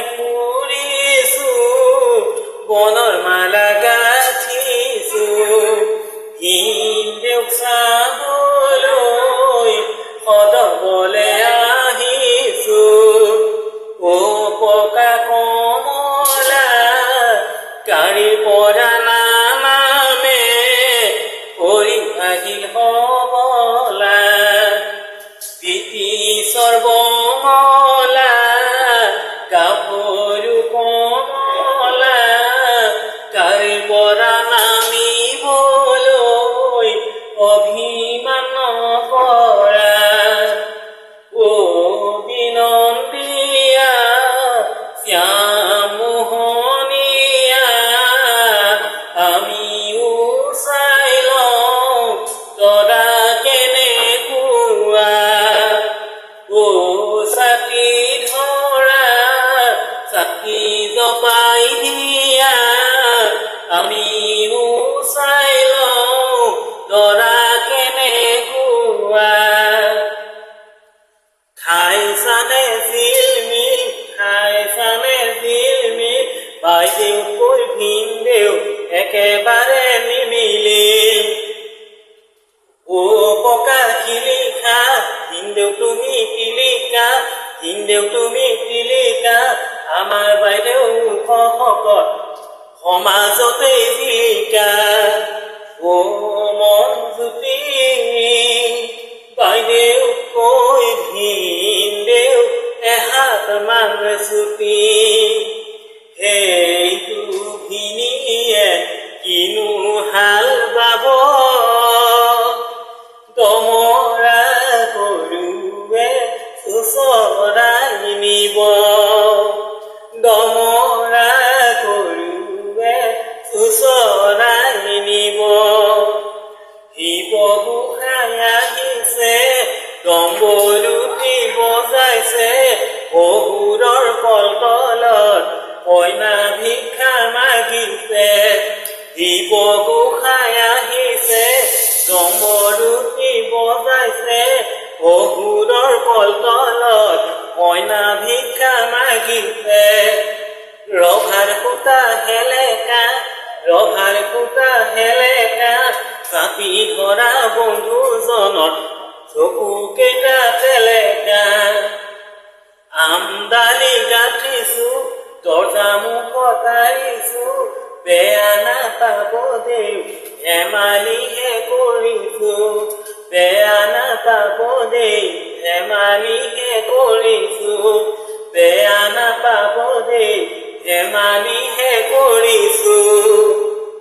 ফুৰিছো বনৰ মালা গাঁঠিছো হিন্দেওক চাবলৈ সদবলে আহিছো অ পকা কমলা গাড়ীৰ পৰা নানামে কৰি আহিল হবলা প্ৰীতি সৰ্বমলা গাভৰু কমলা গাড়ীৰ পৰা নামিবলৈ অভিমান নকৰা অ বিনন্দীয়া শ্যামোহনীয়া আমিও চাই লওঁ তৰা কেনেকুৱা অ চাকি ধৰা চাকি জপাই দিয়া আমিও চাই লওঁ তৰা কেনেকুৱা খাইছানে জিলমিল খাইছানে জিলমিল বাইদেউকৈ ভিনদেউ একেবাৰে নিমিলিল অ পকা শিলিখা ভিনদেউ তুমি শিলিখা ভিনদেউ তুমি শিলিখা আমাৰ বাইদেউ শকত সমাজতে জিলিকা অ মন জ্যোতি বাইদেউ কৈ ভিনদেউ এহাত মান ছুটি সেইটো ভিনিয়ে কিনো হাল বাব দমৰা গৰুৱে চোচৰাই নিব দমৰা গৰুৱে চোচৰাই নিব শিৱ গোসাঁই আহিছে ডম্বৰুটি বজাইছে অসুৰৰ কলতলত কইনা ভিক্ষা মাগিছে শিৱ গোসাঁই আহিছে ডম্বৰুটি বজাইছে অসুৰৰ কলতলত কইনা ভিক্ষা মাগিছে ৰভাৰ সূতা হেলেকা ৰভাৰ সূতা হেলেকা চাপি ধৰা বন্ধুজনৰ চকু কেইটা তেলেকা আমদানি গাঁঠিছো দৰ্জা মুখত আহিছো বেয়া নাপাব দেউ ধেমালিহে কৰিছো বেয়া নাপাব দেই ধেমালিহে কৰিছো বেয়া নাপাব দেই ধেমালিহে কৰিছো